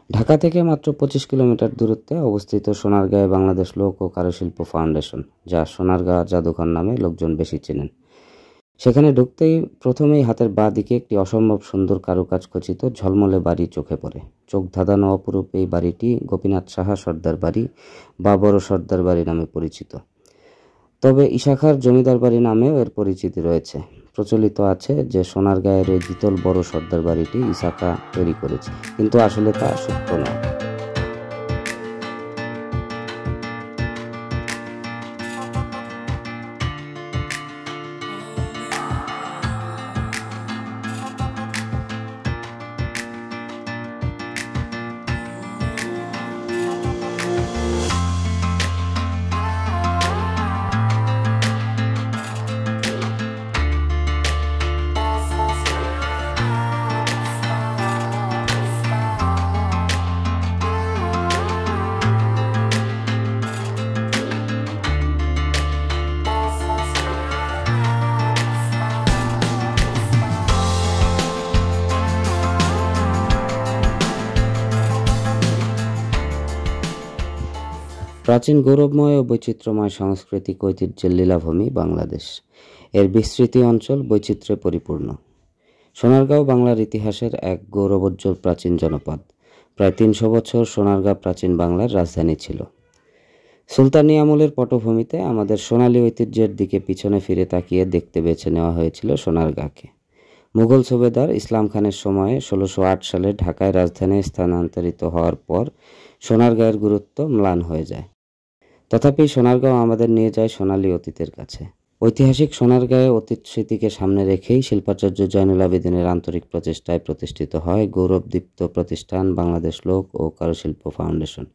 ঢাকা থেকে মাত্র 25 কিলোমিটার দূরত্বে অবস্থিত সোনারগাঁয়ে বাংলাদেশ লোক ও কারুশিল্প ফাউন্ডেশন, যা সোনারগাঁ জাদুঘর নামে লোকজন বেশি চেনেন। সেখানে ঢুকতেই প্রথমেই হাতের বাঁ দিকে একটি অসম্ভব সুন্দর কারুকাজ খচিত ঝলমলে বাড়ি চোখে পড়ে। চোখ ধাঁধানো অপরূপ এই বাড়িটি গোপীনাথ সাহা সর্দার বাড়ি বা বড় সর্দার বাড়ি নামে পরিচিত। তবে ইশাখার জমিদার বাড়ি নামেও এর পরিচিতি রয়েছে। প্রচলিত আছে যে সোনারগাঁয়ের ওই দ্বিতল বড় সর্দার বাড়িটি ইশাখা তৈরি করেছে, কিন্তু আসলে তা সত্য নয়। প্রাচীন গৌরবময় ও বৈচিত্র্যময় সাংস্কৃতিক ঐতিহ্যের লীলাভূমি বাংলাদেশ। এর বিস্তৃতি অঞ্চল বৈচিত্র্যে পরিপূর্ণ। সোনারগাঁও বাংলার ইতিহাসের এক গৌরবোজ্জ্বল প্রাচীন জনপদ। প্রায় 300 বছর সোনারগাঁ প্রাচীন বাংলার রাজধানী ছিল। সুলতানি আমলের পটভূমিতে আমাদের সোনালী ঐতিহ্যের দিকে পিছনে ফিরে তাকিয়ে দেখতে বেছে নেওয়া হয়েছিল সোনারগাঁকে। মুঘল সুবেদার ইসলাম খানের সময়ে 1608 সালে ঢাকায় রাজধানী স্থানান্তরিত হওয়ার পর সোনারগাঁয়ের গুরুত্ব ম্লান হয়ে যায়। তথাপি সোনারগাঁও আমাদের নিয়ে যায় সোনালী অতীতের কাছে। ঐতিহাসিক সোনারগাঁয়ে অতীত স্মৃতিকে সামনে রেখেই শিল্পাচার্য জয়নুল আবেদিনের আন্তরিক প্রচেষ্টায় প্রতিষ্ঠিত হয় গৌরবদীপ্ত প্রতিষ্ঠান বাংলাদেশ লোক ও কারুশিল্প ফাউন্ডেশন,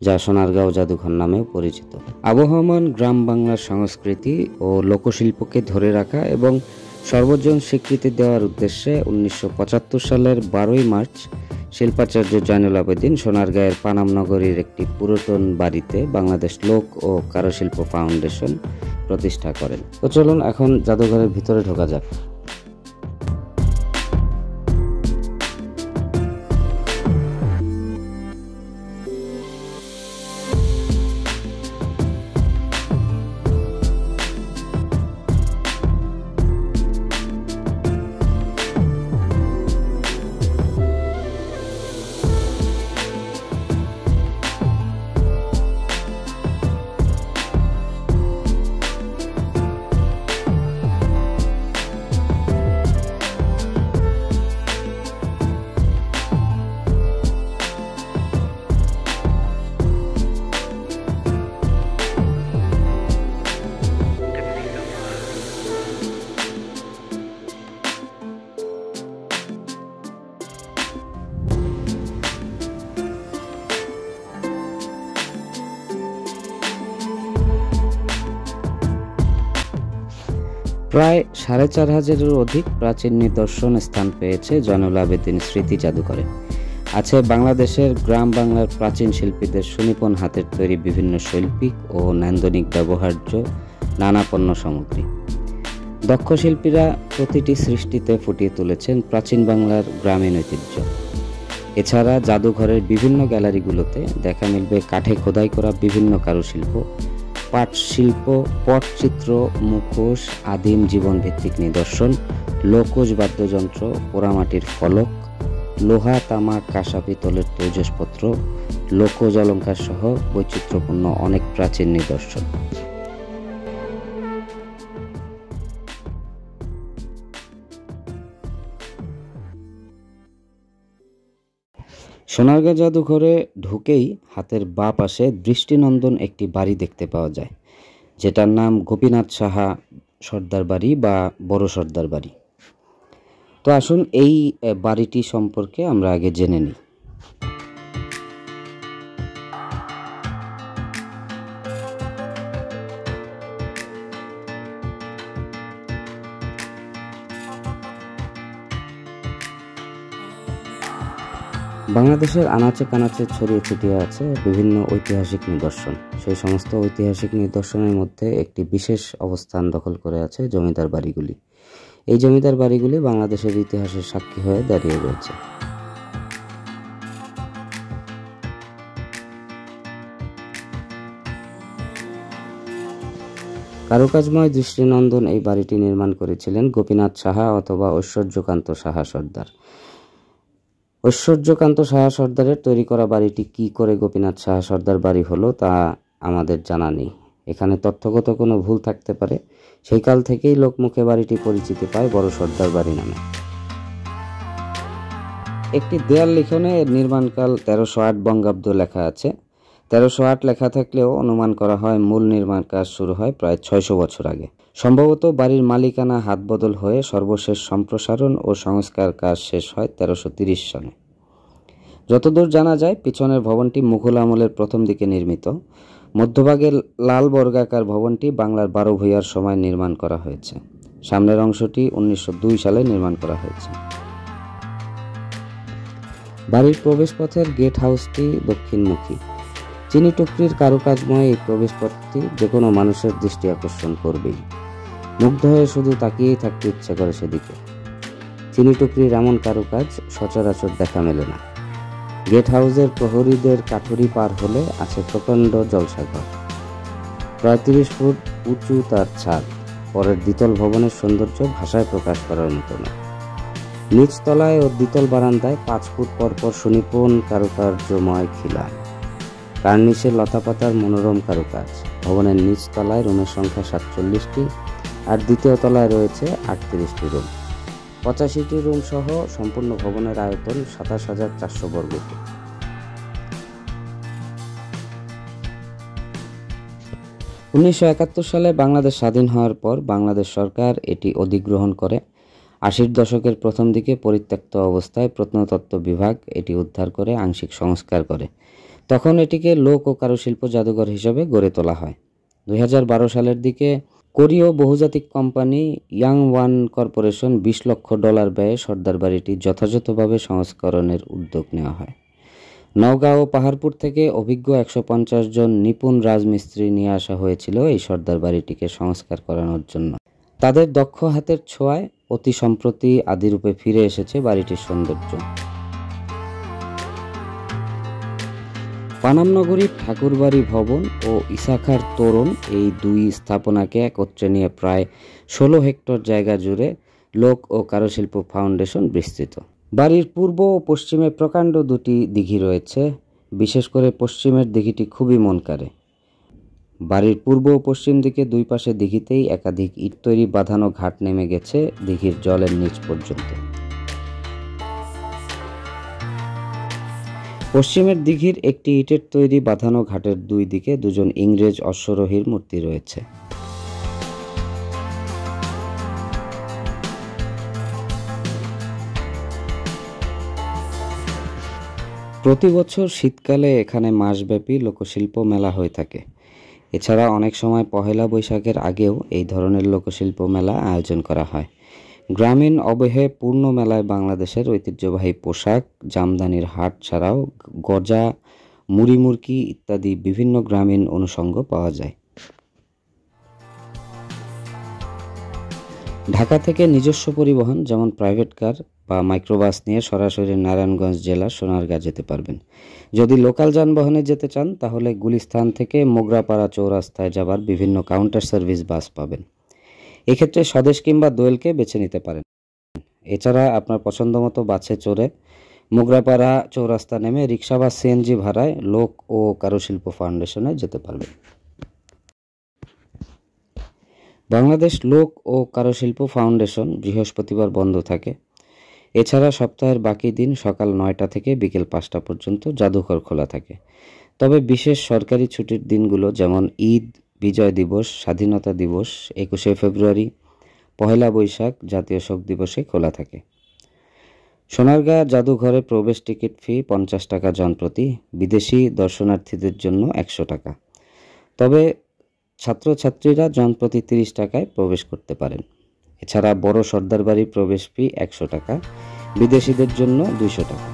যা সোনারগাঁও জাদুঘর নামেও পরিচিত। আবহমান গ্রাম বাংলার সংস্কৃতি ও লোকশিল্পকে ধরে রাখা এবং সর্বজন স্বীকৃতি দেওয়ার উদ্দেশ্যে 1975 সালের 12ই মার্চ শিল্পাচার্য জয়নুল আবেদিন সোনারগাঁয়ের পানাম নগরীর একটি পুরাতন বাড়িতে বাংলাদেশ লোক ও কারুশিল্প ফাউন্ডেশন প্রতিষ্ঠা করেন। তো চলুন এখন জাদুঘরের ভিতরে ঢোকা যাক। প্রায় 4500-এরও অধিক প্রাচীন নিদর্শন স্থান পেয়েছে জয়নুল আবেদিন স্মৃতি জাদুঘরে। আছে বাংলাদেশের গ্রাম বাংলার প্রাচীন শিল্পীদের সুনিপুণ হাতের তৈরি বিভিন্ন শৈল্পিক ও নান্দনিক ব্যবহার্য নানা পণ্য সামগ্রী। দক্ষ শিল্পীরা প্রতিটি সৃষ্টিতে ফুটিয়ে তুলেছেন প্রাচীন বাংলার গ্রামীণ ঐতিহ্য। এছাড়া জাদুঘরের বিভিন্ন গ্যালারিগুলোতে দেখা মিলবে কাঠে খোদাই করা বিভিন্ন কারুশিল্প, পাট শিল্প, পটচিত্র, মুখোশ, আদিম জীবনভিত্তিক নিদর্শন, লোকজ বাদ্যযন্ত্র, পোড়ামাটির ফলক, লোহা, তামা, কাঁসা, পিতলের তৈজসপত্র, লোকজ অলঙ্কার সহ বৈচিত্র্যপূর্ণ অনেক প্রাচীন নিদর্শন। সোনারগাঁ জাদুঘরে ঢুকেই হাতের বাঁ পাশে দৃষ্টিনন্দন একটি বাড়ি দেখতে পাওয়া যায়, যেটার নাম গোপীনাথ সাহা সর্দার বাড়ি বা বড় সর্দার বাড়ি। তো আসুন এই বাড়িটি সম্পর্কে আমরা আগে জেনে নিই। বাংলাদেশের আনাচে কানাচে ছড়িয়ে ছিটিয়ে আছে বিভিন্ন ঐতিহাসিক নিদর্শন। সেই সমস্ত ঐতিহাসিক নিদর্শনের মধ্যে একটি বিশেষ অবস্থান দখল করে আছে জমিদার বাড়িগুলি। এই জমিদার বাড়িগুলি বাংলাদেশের ইতিহাসের সাক্ষী হয়ে দাঁড়িয়ে রয়েছে। কারুকাজময় দৃষ্টিনন্দন এই বাড়িটি নির্মাণ করেছিলেন গোপীনাথ সাহা অথবা ঐশ্বর্যকান্ত সাহা সর্দার। ঐশ্বর্যকান্ত সাহা সর্দারের তৈরি করা বাড়িটি কি করে গোপীনাথ সাহা সর্দার বাড়ি হলো তা আমাদের জানা নেই। এখানে তথ্যগত কোনো ভুল থাকতে পারে। সেই কাল থেকেই লোকমুখে বাড়িটি পরিচিতি পায় বড় সর্দার বাড়ি নামে। একটি দেয়াল লিখনে এর নির্মাণকাল 1308 বঙ্গাব্দ লেখা আছে। 1308 লেখা থাকলেও অনুমান করা হয় মূল নির্মাণ কাজ শুরু হয় প্রায় 600 বছর আগে। সম্ভবত বাড়ির মালিকানা হাতবদল হয়ে সর্বশেষ সম্প্রসারণ ও সংস্কার কাজ শেষ হয় 1330 সনে। যতদূর জানা যায় পিছনের ভবনটি মুঘল আমলের প্রথম দিকে নির্মিত। মধ্যভাগের লাল বর্গাকার ভবনটি বাংলার 12 ভূঁইয়ার সময় নির্মাণ করা হয়েছে। সামনের অংশটি 1902 সালে নির্মাণ করা হয়েছে। বাড়ির প্রবেশপথের গেট হাউসটি দক্ষিণমুখী। চিনি টুকরির কারুকাজময় এই প্রবেশপথটি যে কোনো মানুষের দৃষ্টি আকর্ষণ করবেই। মুগ্ধ হয়ে শুধু তাকিয়েই থাকতে ইচ্ছে করে সেদিকে। চিনি টুকরির এমন কারুকাজ সচরাচর দেখা মেলে না। গেট হাউসের প্রহরীদের কাঠুরি পার হলে আছে প্রকাণ্ড জলসাঘর। প্রায় 30 ফুট উঁচু তার ছাদ। পরের দ্বিতল ভবনের সৌন্দর্য ভাষায় প্রকাশ করার মতো না। নিচতলায় ও দ্বিতল বারান্দায় 5 ফুট পরপর সুনিপুণ কারুকার্যময় খিলান। কার্নিশে লতাপাতার মনোরম কারুকাজ। ভবনের নিচতলায় রুমের সংখ্যা 47টি আর দ্বিতীয় তলায় রয়েছে 38টি রুম। 85টি রুম সহ সম্পূর্ণ ভবনের আয়তন 27,400 বর্গফুট। (1971) সালে বাংলাদেশ স্বাধীন হওয়ার পর বাংলাদেশ সরকার এটি অধিগ্রহণ করে। 80-র দশকের প্রথম দিকে পরিত্যক্ত অবস্থায় প্রত্নতত্ত্ব বিভাগ এটি উদ্ধার করে আংশিক সংস্কার করে। তখন এটিকে লোক ও কারুশিল্প জাদুঘর হিসেবে গড়ে তোলা হয়। 2012 সালের দিকে কোরীয় বহুজাতিক কোম্পানি ইয়াংওয়ান কর্পোরেশন $20 লক্ষ ব্যয়ে সর্দার বাড়িটি যথাযথভাবে সংস্করণের উদ্যোগ নেওয়া হয়। নওগাঁ ও পাহাড়পুর থেকে অভিজ্ঞ 150 জন নিপুণ রাজমিস্ত্রি নিয়ে আসা হয়েছিল এই সর্দার বাড়িটিকে সংস্কার করানোর জন্য। তাদের দক্ষ হাতের ছোঁয়ায় অতি সম্প্রতি আদিরূপে ফিরে এসেছে বাড়িটির সৌন্দর্য। পানামনগরীর ঠাকুরবাড়ি ভবন ও ইসাখার তোরণ এই দুই স্থাপনাকে একত্রে নিয়ে প্রায় 16 হেক্টর জায়গা জুড়ে লোক ও কারুশিল্প ফাউন্ডেশন বিস্তৃত। বাড়ির পূর্ব ও পশ্চিমে প্রকাণ্ড দুটি দিঘি রয়েছে। বিশেষ করে পশ্চিমের দিঘিটি খুবই মন কাড়ে। বাড়ির পূর্ব ও পশ্চিম দিকে দুই পাশে দিঘিতেই একাধিক ইট তৈরি বাঁধানো ঘাট নেমে গেছে দিঘির জলের নিচ পর্যন্ত। পশ্চিমের দিঘির একটি ইটের তৈরি বাঁধানো ঘাটের দুই দিকে দুজন ইংরেজ অশ্বরোহীর মূর্তি রয়েছে। প্রতি বছর শীতকালে এখানে মাসব্যাপী লোকশিল্প মেলা হয়ে থাকে। এছাড়া অনেক সময় পহেলা বৈশাখের আগেও এই ধরনের লোকশিল্প মেলা আয়োজন করা হয়। গ্রামীণ অবহে পূর্ণ মেলায় বাংলাদেশের ঐতিহ্যবাহী পোশাক, জামদানির হাট ছাড়াও গজা, মুড়ি-মুড়কি ইত্যাদি বিভিন্ন গ্রামীণ অনুষঙ্গ পাওয়া যায়। ঢাকা থেকে নিজস্ব পরিবহন যেমন প্রাইভেট কার বা মাইক্রোবাস নিয়ে সরাসরি নারায়ণগঞ্জ জেলার সোনারগাঁ যেতে পারবেন। যদি লোকাল যানবাহনে যেতে চান তাহলে গুলিস্তান থেকে মোগরাপাড়া চৌরাস্তায় যাবার বিভিন্ন কাউন্টার সার্ভিস বাস পাবেন। এক্ষেত্রে স্বদেশ কিংবা দোয়েলকে বেছে নিতে পারেন। এছাড়া আপনার পছন্দমতো বাসে চড়ে মোগরাপাড়া চৌরাস্তা নেমে রিক্সা বা সিএনজি ভাড়ায় লোক ও কারুশিল্প ফাউন্ডেশনে যেতে পারবেন। বাংলাদেশ লোক ও কারুশিল্প ফাউন্ডেশন বৃহস্পতিবার বন্ধ থাকে। এছাড়া সপ্তাহের বাকি দিন সকাল 9টা থেকে বিকেল 5টা পর্যন্ত জাদুঘর খোলা থাকে। তবে বিশেষ সরকারি ছুটির দিনগুলো যেমন ঈদ, বিজয় দিবস, স্বাধীনতা দিবস, 21শে ফেব্রুয়ারি, পহেলা বৈশাখ, জাতীয় শোক দিবসে খোলা থাকে। সোনারগাঁ জাদুঘরে প্রবেশ টিকিট ফি 50 টাকা জনপ্রতি, বিদেশি দর্শনার্থীদের জন্য 100 টাকা। তবে ছাত্রছাত্রীরা জনপ্রতি 30 টাকায় প্রবেশ করতে পারেন। এছাড়া বড় সর্দার বাড়ি প্রবেশ ফি 100 টাকা, বিদেশিদের জন্য 200 টাকা।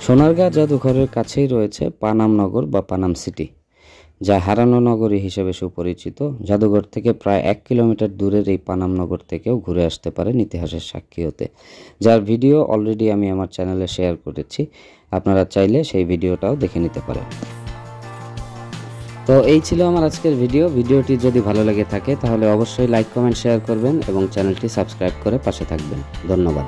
সোনারগাঁ জাদুঘরের কাছেই রয়েছে পানামনগর বা পানাম সিটি, যা হারানো নগরী হিসেবে সুপরিচিত। জাদুঘর থেকে প্রায় 1 কিলোমিটার দূরের এই পানামনগর থেকেও ঘুরে আসতে পারেন ইতিহাসের সাক্ষী হতে, যার ভিডিও অলরেডি আমি আমার চ্যানেলে শেয়ার করেছি। আপনারা চাইলে সেই ভিডিওটাও দেখে নিতে পারেন। তো এই ছিল আমার আজকের ভিডিওটি যদি ভালো লেগে থাকে তাহলে অবশ্যই লাইক কমেন্ট শেয়ার করবেন এবং চ্যানেলটি সাবস্ক্রাইব করে পাশে থাকবেন। ধন্যবাদ।